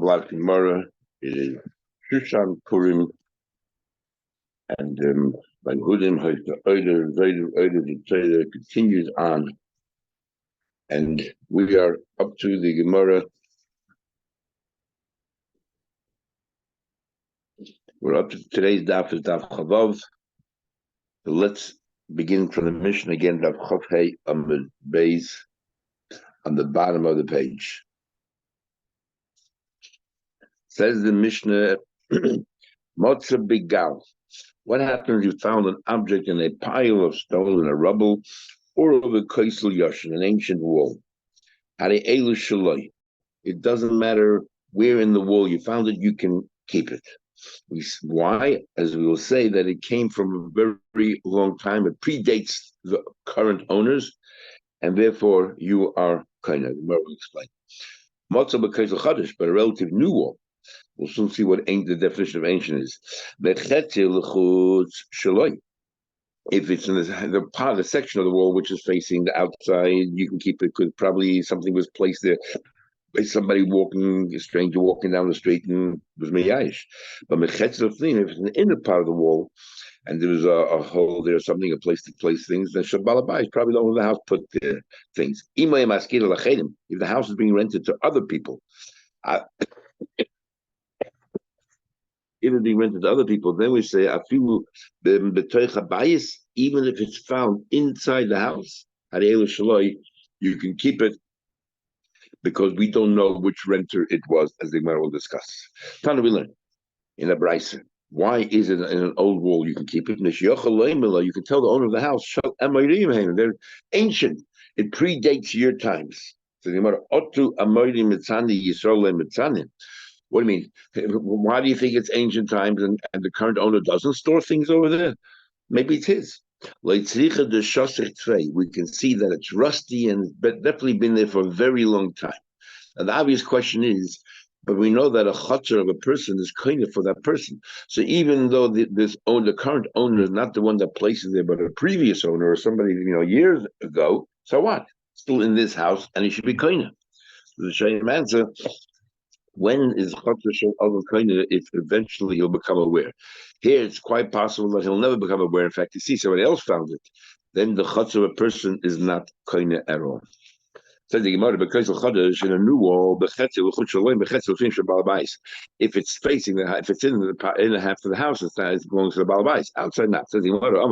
Black Gemara is Shushan Purim, and by Hudim, the Torah continues on, and we are up to the Gemara. We're up to today's daf is daf Chavav. So let's begin from the Mishnah again, daf Chav Hey Amud Beis, on the bottom of the page. Says the Mishnah, Motza Bigal. What happens if you found an object in a pile of stone and a rubble, or over Kaisel Yoshin, an ancient wall? Hare Elu Shaloi. It doesn't matter where in the wall you found it, you can keep it. Why? As we will say, that it came from a very long time. It predates the current owners, and therefore you are kind of, will explain. Motza B'Kaisel Chadash, but a relative new wall. We'll soon see what the definition of ancient is. If it's in the part of the section of the wall which is facing the outside, you can keep it because probably something was placed there by somebody walking, a stranger walking down the street, and was miyayish. But if it's in the inner part of the wall, and there's a hole there, something, a place to place things, then Shabbalabais probably the owner of the house put there things. If the house is being rented to other people, if it's being rented to other people, then we say afilu b'toich even if it's found inside the house, you can keep it because we don't know which renter it was, as the Gemara will discuss. Tana we learn in a brisa. Why is it in an old wall you can keep it? You can tell the owner of the house, they're ancient. It predates your times. So the Gemara, Otu Amorim Mitzani Yisrael Mitzani. What do you mean? Why do you think it's ancient times and the current owner doesn't store things over there? Maybe it's his. We can see that it's rusty and definitely been there for a very long time. And the obvious question is, but we know that a chutzner of a person is kind of for that person. So even though the current owner is not the one that places there, but a previous owner or somebody years ago, so what? Still in this house, and he should be kind of. The same answer. When is Chotzer Shel Adam Koine if eventually he'll become aware? Here it's quite possible that he'll never become aware. In fact, you see somebody else found it. Then the Chotzer of a person is not Koine at all. Says the Gemara, because in a new wall, if it's facing if it's in the half of the house, it belongs to the Balabais. Outside not. Says the Gemara,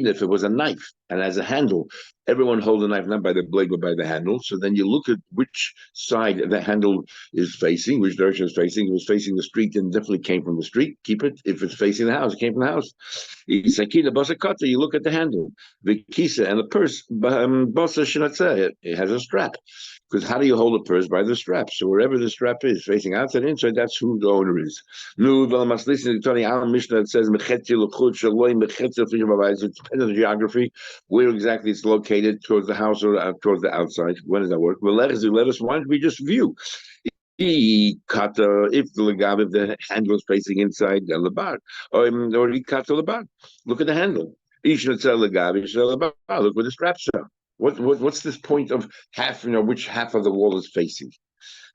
if it was a knife and has a handle, everyone hold a knife not by the blade but by the handle. So then you look at which side the handle is facing, which direction is facing. If it's facing the street, then definitely came from the street. Keep it. If it's facing the house, it came from the house. You look at the handle, the kisa and the purse. It has a strap. Because how do you hold a purse? By the strap. So wherever the strap is, facing outside, inside, that's who the owner is. Mishnah says it depends on the geography, where exactly it's located, towards the house or towards the outside. When does that work? Well, let us why don't we just view? If the handle is facing inside the bar, or he cut the bar. Look at the handle. Look where the straps are. What's this point of half? Which half of the wall is facing?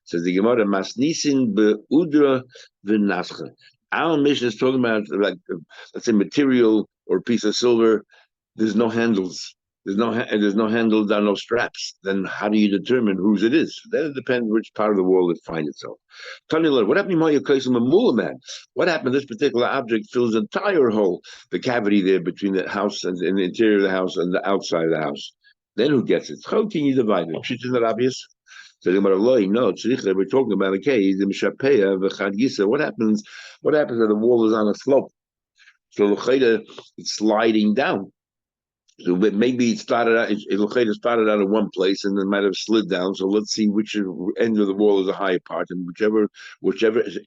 Says the Gemara, Masnisin beudra v'nascha. Our mission is talking about, like, let's say, material or a piece of silver. There's no handles. There's no handles. There are no straps. Then how do you determine whose it is? Then it depends which part of the wall it finds itself. What happened? What happened? This particular object fills the entire hole, the cavity there between the house and the interior of the house and the outside of the house. Then who gets it? How can you divide it? Isn't that obvious? So no, we're talking about a case. What happens? What happens if the wall is on a slope? So it's sliding down. So maybe it started out. It started out in one place and then might have slid down. So let's see which end of the wall is the higher part, and whichever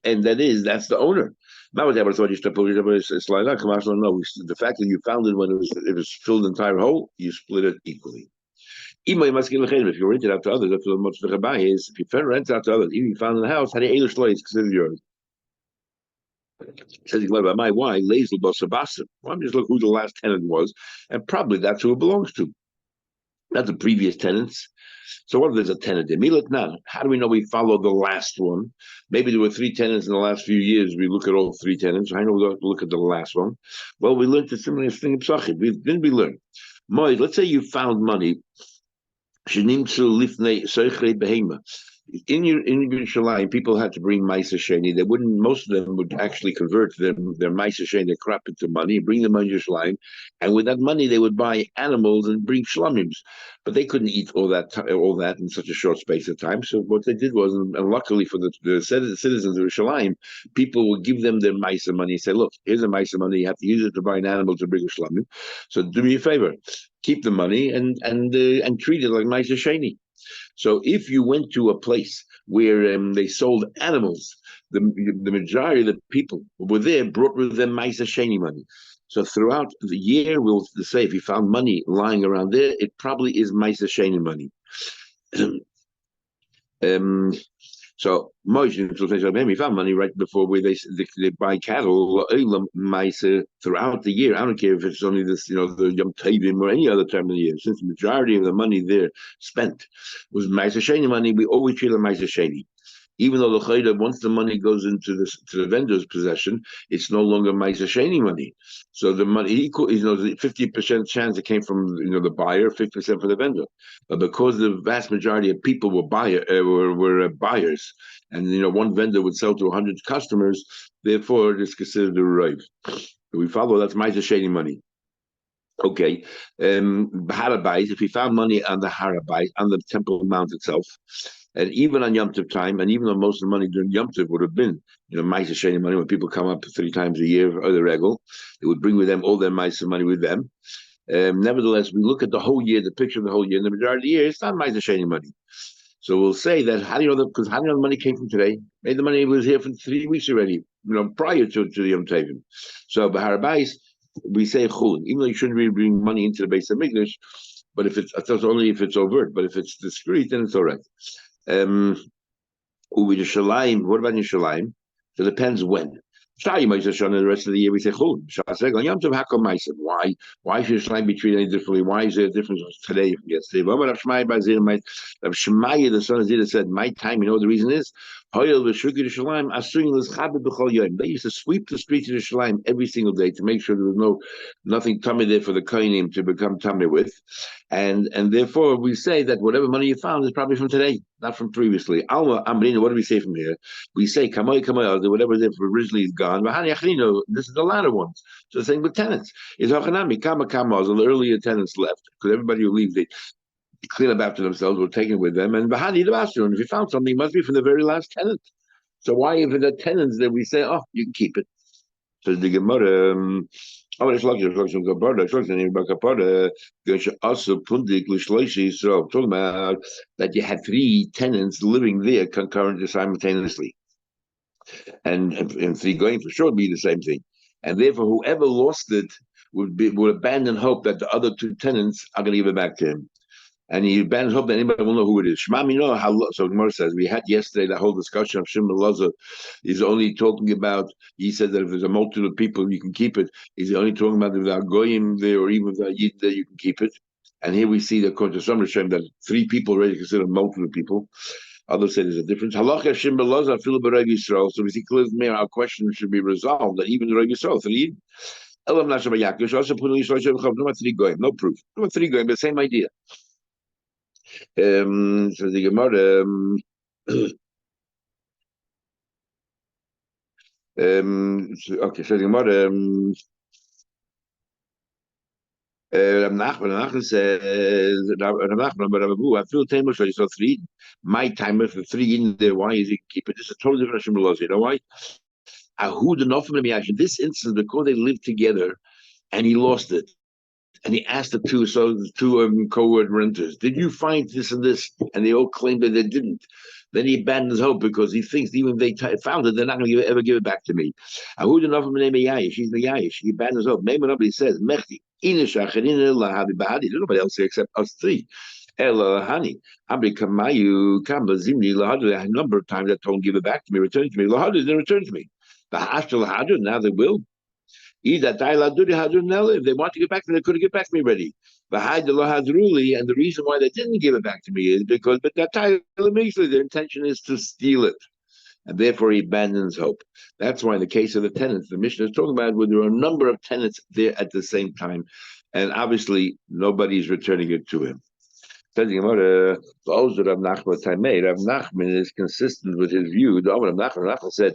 end that is, that's the owner. No, the fact that you found it when it was filled the entire hole, you split it equally. If you rent it out to others, if you rent it out to others, even if you found in the house, how do you consider yours? Says about my why lazel basabasa. Well, I'm just look who the last tenant was, and probably that's who it belongs to. not the previous tenants. So what if there's a tenant there? Milat now. How do we know we follow the last one? Maybe there were three tenants in the last few years. We look at all three tenants. I know we have to look at the last one. Well, we learned the similar thing in Psachim. Didn't we learn? Let's say you found money. In Yerushalayim, people had to bring Maisa Sheni. They wouldn't. Most of them would actually convert their Maisa Sheni, their crop, into money, bring them on Yerushalayim, and with that money they would buy animals and bring shlamims. But they couldn't eat all that in such a short space of time. So what they did was, and luckily for the citizens of Yerushalayim, people would give them their Maisa money and say, "Look, here's a Maisa money. You have to use it to buy an animal to bring a shlamim. So do me a favor, keep the money and treat it like Maisa Sheni." So if you went to a place where they sold animals, the majority of the people who were there brought with them Maisa Sheni money. So throughout the year, we'll say if you found money lying around there, it probably is Maisa Sheni money. So Moshe found money right before where they buy cattle throughout the year. I don't care if it's only this, the Yom Tovim or any other time of the year. Since the majority of the money there spent was Ma'aser Sheni money, we always treat it Ma'aser Sheni. Even though the chayda, once the money goes into the vendor's possession, it's no longer Ma'aser Sheni money. So the money equal, the 50% chance it came from the buyer, 50% for the vendor. But because the vast majority of people were buyers, and one vendor would sell to 100 customers, therefore it is considered a rive. We follow that's Ma'aser Sheni money. Okay, Harabais. If we found money on the Harabais, on the Temple Mount itself, and even on Yom Tov time, and even though most of the money during Yom Tov would have been, Ma'aser Sheni money, when people come up 3 times a year or the regal, they would bring with them all their Ma'aser money with them. Nevertheless, we look at the whole year, the picture of the whole year, and the majority of the year, it's not Ma'aser Sheni money. So we'll say that how do you know that? Because how do you know the money came from today? Maybe the money was here for 3 weeks already, prior to the Yom Tovim. So Harabais, we say chulin, even though you shouldn't really bring money into the base of Mikdash, but if it's only if it's overt, but if it's discreet, then it's all right. What about Yerushalayim? So it depends when. The rest of the year we say chulin. Why? Why should Yerushalayim be treated any differently? Why is there a difference today from yesterday? Rav Shemaya, the son of Zira, said, "My time. You know what the reason is? They used to sweep the streets of Yerushalayim every single day to make sure there was nothing tummy there for the kohanim to become tummy with, and therefore we say that whatever money you found is probably from today, not from previously. Alma Amrina, what do we say from here? We say kamay kamay, whatever there originally is gone. This is the latter ones. So the same with tenants. Is hachanami kama kama? The earlier tenants left because everybody who leaves they clean up after themselves or take it with them. And Bahani the Bastion, if you found something, it must be from the very last tenant. So why, if the tenants, then we say, oh, you can keep it. So the Gemara, talking about that you had 3 tenants living there concurrently simultaneously. And 3 going for sure would be the same thing. And therefore, whoever lost it would abandon hope that the other 2 tenants are going to give it back to him. And he abandons hope that anybody will know who it is. So Gemara says, we had yesterday that whole discussion of Shimon Lazar. He's only talking about, he said that if there's a multitude of people, you can keep it. He's only talking about if there are goyim there or even if there are yid there, you can keep it. And here we see that according to some Rishonim that 3 people already considered a multitude of people. Others say there's a difference. Halacha Shimon Lazar filu b'Rav Yisrael. So we see clearly our question should be resolved that even the Rav Yisrael, 3 Elam Nashim Yakish also put no 3 goyim, no proof. No 3 goyim, but the same idea. So the Gemara, okay, so the Gemara, Nachman says, I feel time so you saw 3. My timer for 3 in there. Why is he keep it? This is a totally different Shembelos. You know why? Ahud enough of me actually. This instance because they lived together, and he lost it. And he asked the 2 co-word renters, did you find this and this? And they all claimed that they didn't. Then he abandoned his hope because he thinks even if they found it, they're not going to ever give it back to me. Ahud enough of name Yayish. He's the Yayish. He abandoned his hope. Maybe nobody says, Mechti, nobody else except us 3. Hani, Kamayu, Kamba, Zimni, Lahadu. A number of times I told him, give it back to me, return it to me. Lahadu didn't return to me. The Hashtal Lahadu, now they will. If they want to get back to me, they couldn't get back to me already. And the reason why they didn't give it back to me is because but that their intention is to steal it. And therefore he abandons hope. That's why in the case of the tenants, the Mishnah is talking about where there are a number of tenants there at the same time, and obviously nobody's returning it to him. Says Rav Nachman is consistent with his view. Rav Nachman said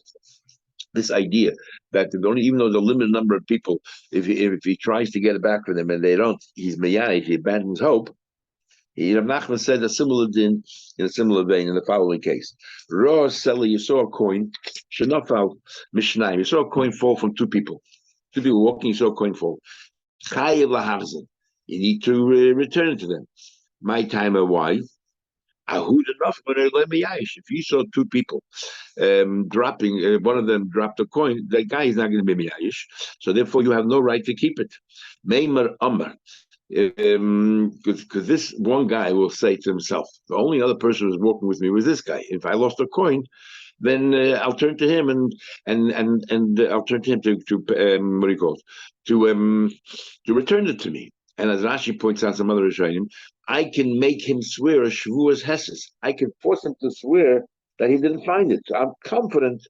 this idea that even though there's a limited number of people, if he tries to get it back from them and they don't, he's meyai, he abandons hope. Rav Nachman said a similar din in a similar vein in the following case. Ra Sela, you saw a coin, Shenafal Mishnayim, you saw a coin fall from two people. Two people walking, you saw a coin fall. Chayev laharzen, you need to return it to them. My time of why? If you saw two people dropping, one of them dropped a coin, that guy is not going to be miyayish. So therefore, you have no right to keep it. Meimer Amar. Because this one guy will say to himself, the only other person who was walking with me was this guy. If I lost a coin, then I'll turn to him and I'll turn to him to what do you call it? To return it to me. And as Rashi points out, some other Rishonim, I can make him swear a shvuas hesses. I can force him to swear that he didn't find it. So I'm confident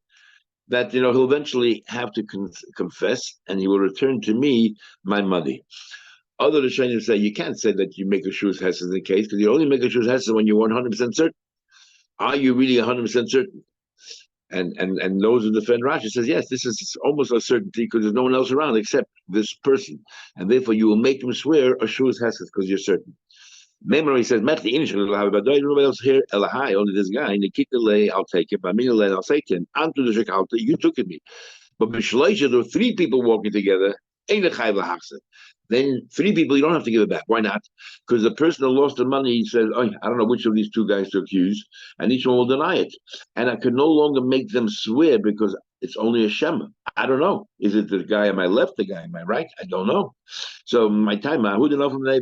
that he'll eventually have to confess, and he will return to me my money. Other Rishonim say you can't say that you make a shvuas hesses in the case, because you only make a shvuas hesses when you're 100% certain. Are you really 100% certain? And those who defend Rashi says, yes, this is almost a certainty because there's no one else around except this person. And therefore you will make him swear a shvuas hesses because you're certain. Memory says, nobody else here, only this guy, Nikita, I'll take it. I'll say to him, you took it me. But there were three people walking together, then three people, you don't have to give it back. Why not? Because the person who lost the money, he says, oh, I don't know which of these two guys to accuse, and each one will deny it. And I can no longer make them swear because it's only a shema. I don't know. Is it the guy on my left, the guy on my right? I don't know. So my time, who didn't know from the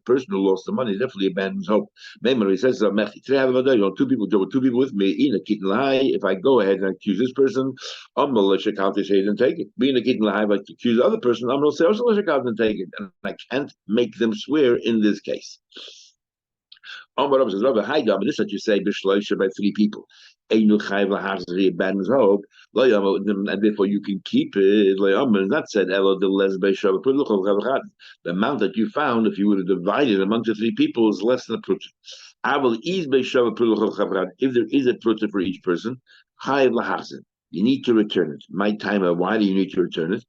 person who lost the money definitely abandons hope. Memory says, two people, there were two people with me. If I go ahead and accuse this person, I'm going to say and take it. Being a kitten if I accuse the other person, I'm going to say also and take it. And I can't make them swear in this case. Amar says, Rabbi, hi, Dom, this is what you say, Bishloisha by three people. Abandons hope, and therefore you can keep it. That said, the amount that you found, if you would have divided among the three people, is less than a prut. If there is a prut for each person, you need to return it. My timer, why do you need to return it?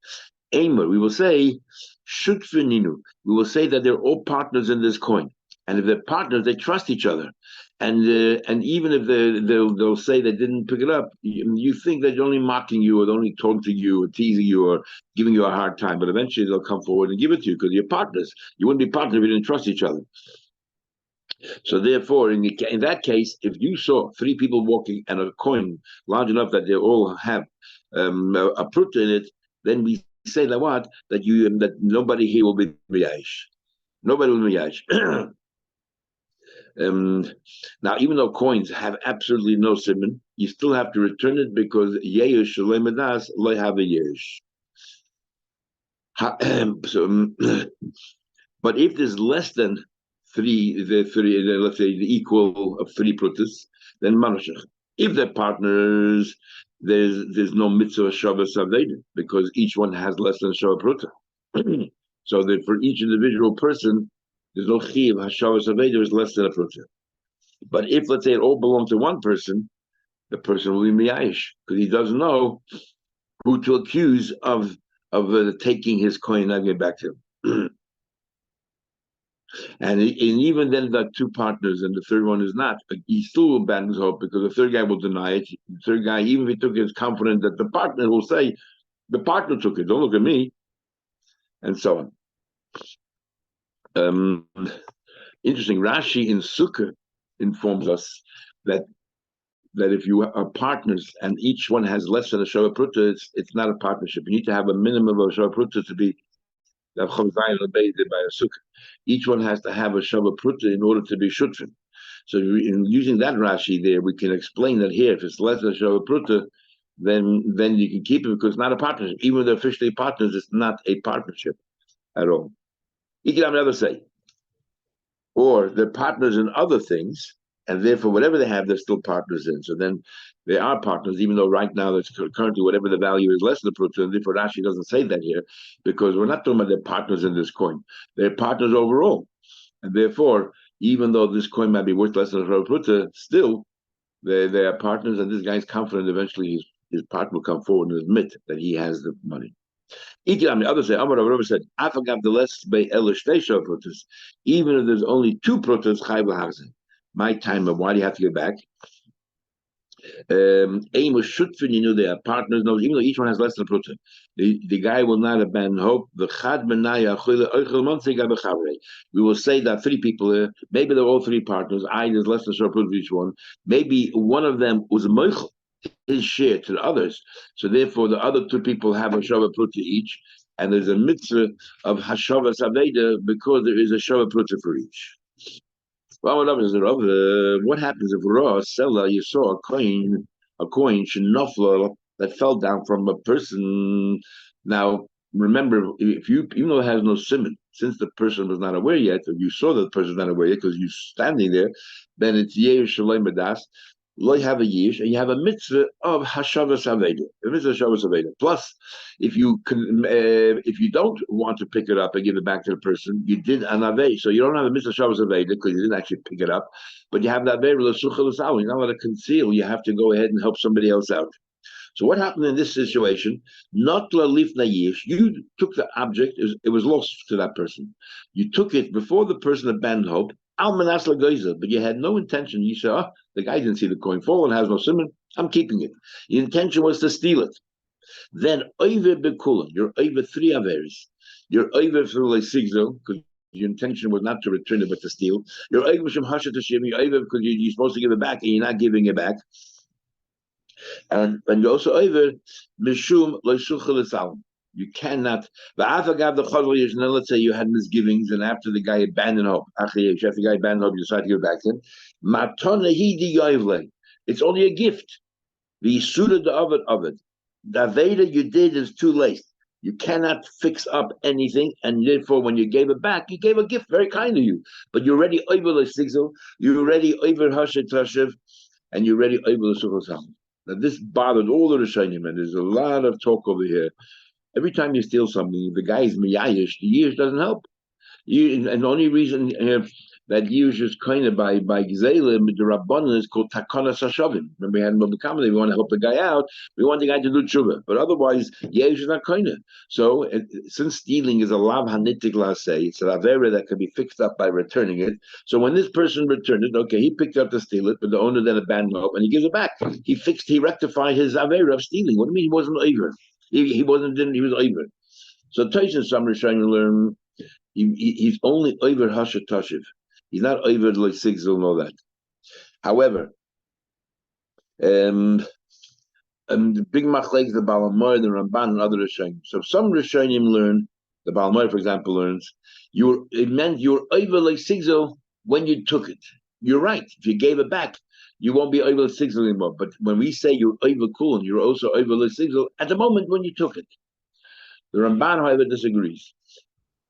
Aimer, we will say, shutfininu. We will say that they're all partners in this coin. And if they're partners, they trust each other. And even if they'll say they didn't pick it up, you think they're only mocking you or they're only taunting you or teasing you or giving you a hard time. But eventually they'll come forward and give it to you because you're partners. You wouldn't be partners if you didn't trust each other. So therefore, in that case, if you saw three people walking and a coin large enough that they all have a prut in it, then we say that what? That nobody here will be miyash. Nobody will be miyash. Now, even though coins have absolutely no simon, you still have to return it because yesh shalemedas loy have a yesh. But if there's less than three, let's say the equal of three prutas, then manashach. If they're partners, there's no mitzvah shabbos aveda because each one has less than shava pruta. So that for each individual person, there's no chiv hashavas aveda is less than a pruta. But if let's say it all belongs to one person, the person will be miyayish because he doesn't know who to accuse of taking his coin and not getting back to him. And even then, the two partners and the third one is not. He still abandons hope because the third guy will deny it. The third guy, even if he took it, is confident that the partner will say, "The partner took it. Don't look at me," and so on. Interesting. Rashi in Sukkah informs us that if you are partners and each one has less than a shava pruta, it's not a partnership. You need to have a minimum of a shava pruta to be by a sukkah. Each one has to have a shava pruta in order to be shutfin. So in using that Rashi there, we can explain that here, if it's less than a shava pruta, then you can keep it because it's not a partnership. Even if they're officially partners, it's not a partnership at all. You can have another say, or they're partners in other things, and therefore whatever they have, they're still partners in. So then they are partners, even though right now that's currently whatever the value is less than the pruta. And therefore Rashi doesn't say that here because we're not talking about they're partners in this coin; they're partners overall, and therefore even though this coin might be worth less than a pruta, still they are partners, and this guy's confident eventually his partner will come forward and admit that he has the money. On the other side, Amar Rav said, "I forgot the less by elishtesha protas. Even if there's only two protas, chayv lahachzin. My time, but why do you have to get back? Aim was shutfin, you know, they are partners. No, even though each one has less than a prota, the guy will not abandon hope. The chad menaya we will say that three people here, maybe they're all three partners. There's less than a prota for each one. Maybe one of them was a moichel his share to the others. So therefore, the other two people have a shava pruta each, and there's a mitzvah of hashava saveda because there is a shava pruta for each. Well, what happens if raw seller you saw a coin shenofla that fell down from a person? Now, remember, if you even though it has no simon, since the person was not aware yet, or you saw that the person was not aware yet because you're standing there, then it's yeir shalom badas. You have a yish, and you have a mitzvah of hashavas aveda. A mitzvah of hashavas aveda. Plus, if you don't want to pick it up and give it back to the person, you did an aveda. So you don't have a mitzvah of hashavas aveda because you didn't actually pick it up, but you have that aveda l'suchah l'sal. You're not allowed to conceal. You have to go ahead and help somebody else out. So what happened in this situation? Not lalifna yish. You took the object; it was lost to that person. You took it before the person abandoned hope. But you had no intention. You said, "Oh, the guy didn't see the coin fall and has no simon. I'm keeping it." Your intention was to steal it. Then over bekulin, you're over three averis. You're over for like sigzo because your intention was not to return it but to steal. You're over from hasha to shim. You're over because you're supposed to give it back and you're not giving it back. And you're also over mishum loisuchel. You cannot. Let's say you had misgivings, and after the guy abandoned hope, after the guy abandoned hope, you decided to give it back to him. It's only a gift. The suited of it. The Veda you did is too late. You cannot fix up anything, and therefore, when you gave it back, you gave a gift, very kind of you. But you're already over the sigzil, you're already over hashet tashiv, and you're already over the sukkot. Now, this bothered all the Rishonim, and there's a lot of talk over here. Every time you steal something, the guy is miyayish. The yish doesn't help. And the only reason that yish is kind of by gzelim, the rabbanon is called takana sashavim. Remember, we had Mabakama, we want to help the guy out. We want the guy to do tshuva. But otherwise, yish is not kind of. So, since stealing is a lav hanitik lasei, it's an avera that can be fixed up by returning it. So when this person returned it, okay, he picked up to steal it, but the owner then abandoned it and he gives it back. He rectified his avera of stealing. What do you mean he wasn't over? He was over. So Taishan some Rishonim learn he's only over Hashat Tashiv. He's not over like Sigzil and all that. However, the big machlek the Balamoy, the Ramban, and other Rishonim. So some Rishonim learn, the Balamoy, for example, learns it meant you were over like Sigzil when you took it. You're right. If you gave it back, you won't be over the sigzil anymore. But when we say you're over cool and you're also over the sigzil at the moment when you took it. The Ramban, however, disagrees.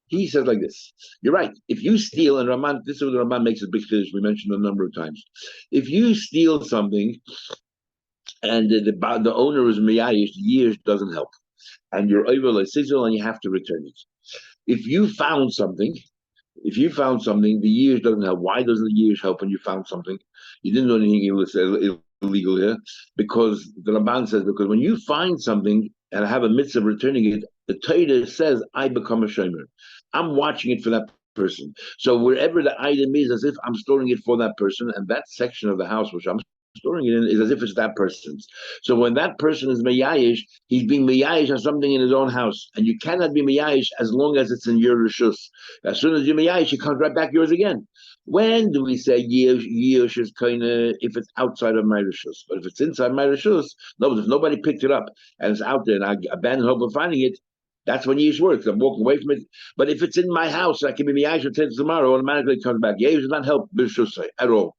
He says like this. You're right. If you steal, and Ramban, this is what the Ramban makes a big finish, we mentioned a number of times. If you steal something and the owner is miyayish, years doesn't help. And you're over the sigzil and you have to return it. If you found something, the years doesn't help. Why doesn't the years help when you found something? You didn't do anything illegal here, because the Ramban says, because when you find something and have a mitzvah of returning it, the Torah says, I become a shomer. I'm watching it for that person. So wherever the item is, as if I'm storing it for that person, and that section of the house which I'm storing it in is as if it's that person's. So when that person is miyayish, he's being miyayish on something in his own house, and you cannot be miyayish as long as it's in your rishus. As soon as you're miyayish, it comes right back yours again. When do we say yish is kind of if it's outside of my rishus? But if it's inside my rishus, no. If nobody picked it up and it's out there, and I abandon hope of finding it, that's when yish works. I'm walking away from it. But if it's in my house, I can be miyayish until tomorrow. Automatically it comes back. Yish does not help rishus at all.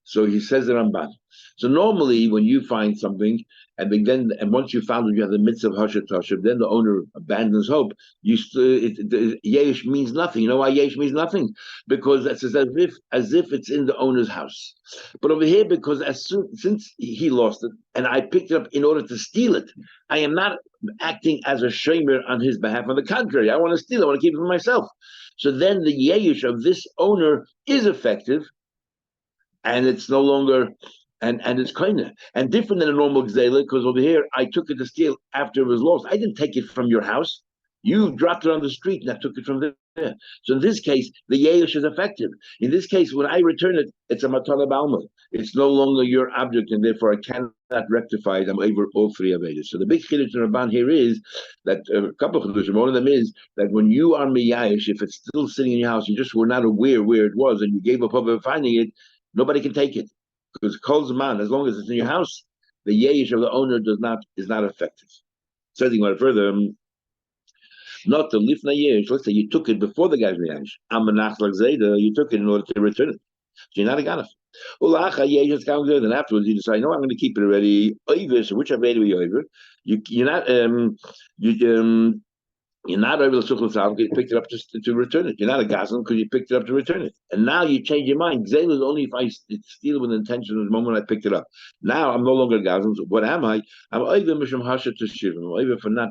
So he says the Ramban. So normally, when you find something, and once you found it, you have the mitzvah of Hashat Hashem, then the owner abandons hope. Yesh means nothing. You know why Yesh means nothing? Because it's as if it's in the owner's house. But over here, because since he lost it, and I picked it up in order to steal it, I am not acting as a shamer on his behalf. On the contrary, I want to steal it. I want to keep it for myself. So then the Yesh of this owner is effective, and it's no longer and it's kind of and different than a normal gzela, because over here I took it to steal after it was lost. I didn't take it from your house. You dropped it on the street and I took it from there. So in this case, the yesh is effective. In this case, when I return it, it's a matala balma. It's no longer your object, and therefore I cannot rectify it. I'm over all three of it. So the big chiddush in Rabban here is that a couple of chiddushim. One of them is that when you are miyayish, if it's still sitting in your house, you just were not aware where it was, and you gave up over finding it, nobody can take it, because kol zman, as long as it's in your house, the yesh of the owner is not effective. So I think about it further. Not the lifna yesh. Let's say you took it before the guy's yesh. Amanach like zayda, you took it in order to return it. So you're not a ganaf. Ulacha yesh is counted, and afterwards you decide, no, I'm going to keep it already. Oivish, which Aveda we over. You're not you're not able to because you picked it up just to return it. You're not a gazlan because you picked it up to return it. And now you change your mind. Gzela is only if I steal it with intention at the moment I picked it up. Now I'm no longer a gazlan. So what am I? I'm oivish mishum hasha to shivim. I'm oivish for not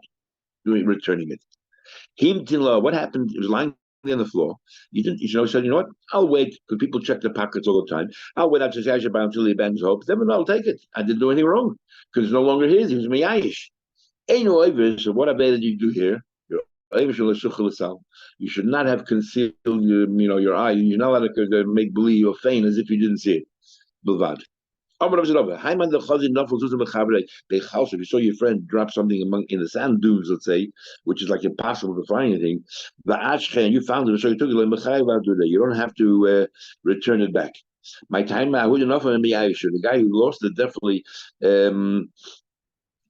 returning it. What happened? It was lying on the floor. You didn't, said, you know what? I'll wait, because people check their pockets all the time. I'll wait out to Shashabah until he abandons hope. Then I'll take it. I didn't do anything wrong, because it's no longer his. He was miyayish. Ain't no oivish. So what I did you do here? You should not have concealed your eye. You're not allowed to make believe or feign as if you didn't see it. Bilvad. If you saw your friend drop something in the sand dunes, let's say, which is like impossible to find anything, you found it, so you took it. You don't have to return it back. My time, the guy who lost it definitely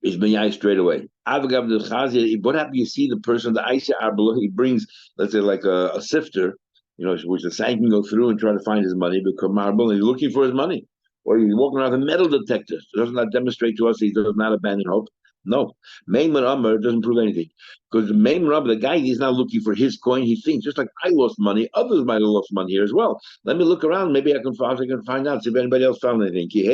is miyai straight away. What happened? You see the person, the Aisha Arbala, he brings, let's say, like a sifter, which the sand can go through and try to find his money, because marble, and he's looking for his money. Or he's walking around with a metal detector. Doesn't that demonstrate to us he does not abandon hope? No. Maimon Amr doesn't prove anything. Because the Maimon Amr, the guy, he's not looking for his coin. He thinks, just like I lost money, others might have lost money here as well. Let me look around. Maybe I can find out, see if anybody else found anything. Just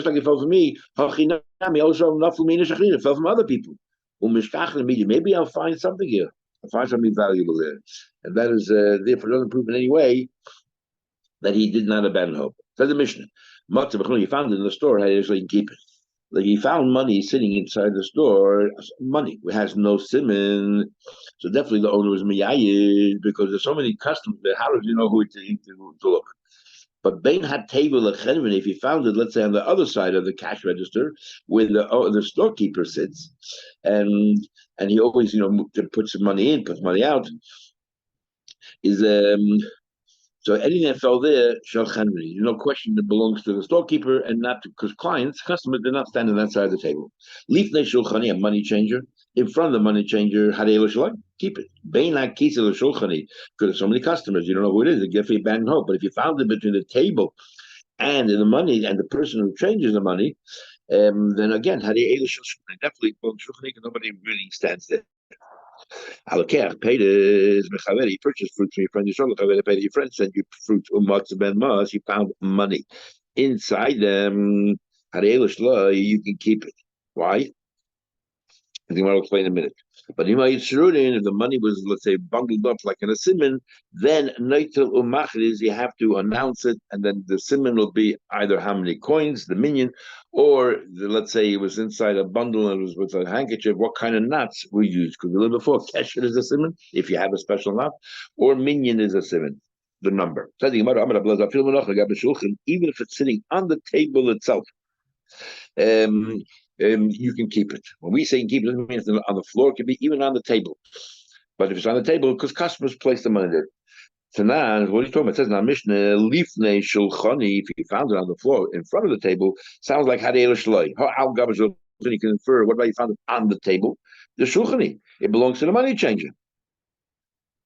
like it fell from me, also it fell from other people. Maybe I'll find something here. I'll find something valuable there. And that is, therefore, doesn't prove in any way that he did not abandon hope. Says the Mishnah. He found it in the store, how he can keep it. Like he found money sitting inside the store, money has no simon. So definitely the owner was miyayish, because there's so many customers there. How does he know who to look? But Bain had table if he found it, let's say on the other side of the cash register, where the storekeeper sits, and he always puts money in, puts money out, is so anything that fell there, shalchanri, no question that belongs to the storekeeper, and not because customers, did not stand on that side of the table. Lifnei shulchani, a money changer. In front of the money changer, keep it. Beinak kisel shulchani, because there's so many customers, you don't know who it is. They get for abandoned hope. But if you found it between the table and in the money and the person who changes the money, then again, definitely nobody really stands there. Alakech paid his mechaveri, purchased fruit from your friend. You saw the paid your friend, sent you fruit ben mas. You found money inside them. You can keep it. Why? I think I'll explain in a minute. But if the money was, let's say, bundled up like in a simon, then noitel umachris, you have to announce it, and then the simon will be either how many coins, the minion, or let's say it was inside a bundle and it was with a handkerchief, what kind of knots we use. Because a little before, kesher is a simon, if you have a special knot, or minion is a simon, the number. Even if it's sitting on the table itself, you can keep it. When we say keep it, it means on the floor. It can be even on the table. But if it's on the table, because customers place the money there. So now, what are you talking about? It says now, Mishnah, lifnei shulchani, if you found it on the floor in front of the table, sounds like hadei l'shloi. How garbage you can infer, what about you found it on the table? The shulchani, it belongs to the money changer.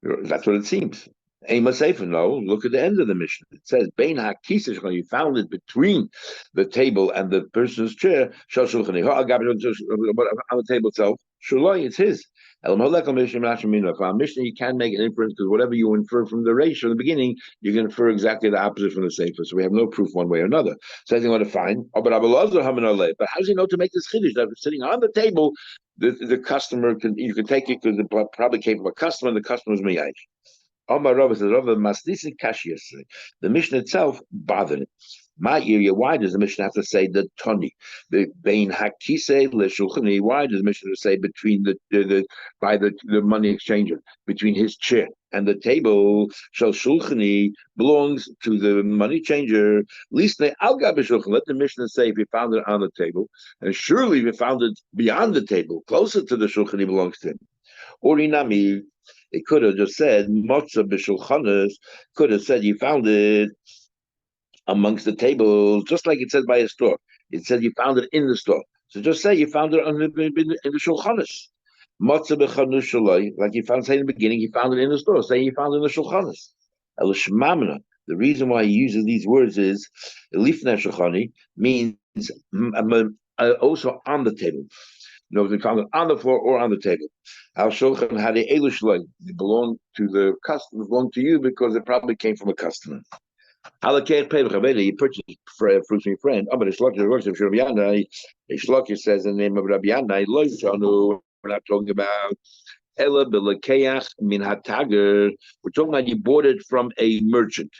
That's what it seems. Ema Sefer, no. Look at the end of the Mishnah. It says, "Bein hakisah you found it between the table and the person's chair. On the table itself, Shuloi, it's his. From our Mishnah, you can make an inference because whatever you infer from the ratio in the beginning, you can infer exactly the opposite from the Sefer. So we have no proof one way or another. So I think I want to find. But how does he know to make this chiddush that sitting on the table? The customer you can take it because it probably came from a customer, and the customer's miyayish. Omar Rava says, Rava Masdisi Kashiyas. The Mishnah itself bothered it. My area, why does the Mishnah have to say the Tony? The Bain Hakise Leshulchani, why does the Mishnah say between the money exchanger, between his chair and the table, Shal Shulchani belongs to the money changer. Least Al Gab Shulchan. Let the Mishnah say if you found it on the table, and surely if you found it beyond the table, closer to the Shulchani belongs to him. Orinami. It could have just said Motza b'shulchanos. Could have said you found it amongst the tables, just like it said by a store. It said you found it in the store. So just say you found it in the shulchanos. Motza b'chanus shaloi, like you found, say in the beginning, you found it in the store. Say you found it in the shulchanos. El shmamna. The reason why he uses these words is lifnei shulchani means also on the table. You know, if they found it on the floor or on the table. Al Shulchan had a Elush they belong to the customer, belong to you because it probably came from a customer. You purchased fruit from your friend. Oh, but Shlokir says in the name of Rabbi Yanai, we're not talking about Ella Belakeach min Hatager. We're talking about you bought it from a merchant.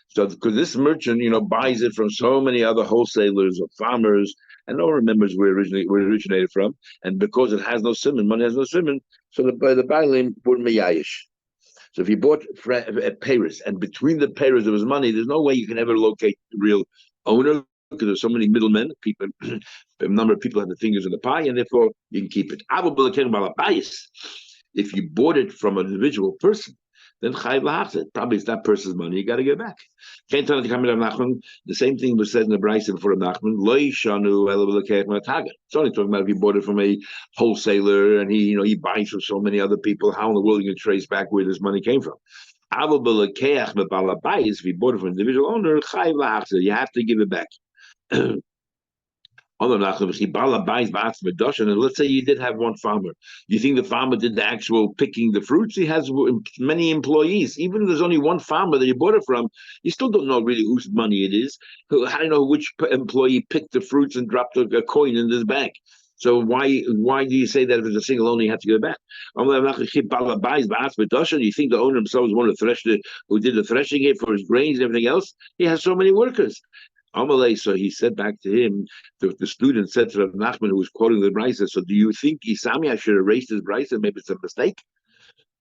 So, because this merchant, buys it from so many other wholesalers or farmers, and no one remembers where it originated from. And because it has no simon, money has no simon, so the bailim were meyayish. So if you bought a Paris, and between the Paris there was money, there's no way you can ever locate the real owner because there's so many middlemen. People, a number of people have the fingers in the pie, and therefore you can keep it. If you bought it from an individual person, then chayv lahachzit. Probably it's that person's money. You got to give back. Can't tell the same thing was said in the Brisa before Nachman. Lo yishanu ela b'lekeach mataga. It's only talking about if you bought it from a wholesaler and he buys from so many other people. How in the world you can trace back where this money came from? Aval b'lekeach b'balabayis. If you bought it from an individual owner, chayv lahachzit. You have to give it back. And let's say you did have one farmer. You think the farmer did the actual picking the fruits? He has many employees. Even if there's only one farmer that you bought it from, you still don't know really whose money it is. How do you know which employee picked the fruits and dropped a coin in his bag? So why do you say that if it's a single owner, you have to go back? Do you think the owner himself is one of the who did the threshing here for his grains and everything else? He has so many workers. Amalei, so he said back to him, the student said to Rav Nachman, who was quoting the Brisa, so do you think, Isami, I should erase this Brisa? Maybe it's a mistake?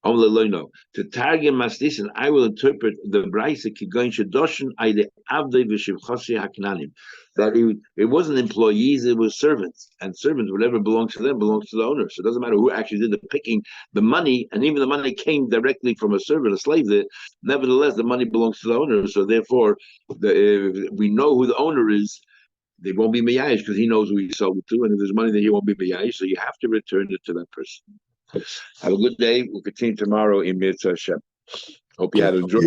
Amalei, no. To targum mastis, and I will interpret the Brisa, Kigoin Shadoshin, Aide Avdei V'Shivchosi Haknanim. That it wasn't employees, it was servants. And servants, whatever belongs to them, belongs to the owner. So it doesn't matter who actually did the picking, the money, and even the money came directly from a servant, a slave, nevertheless, the money belongs to the owner. So therefore, we know who the owner is. They won't be miyayish because he knows who he sold it to. And if there's money there, he won't be miyayish. So you have to return it to that person. Have a good day. We'll continue tomorrow in Mitzvah Hashem. Hope you had enjoyed.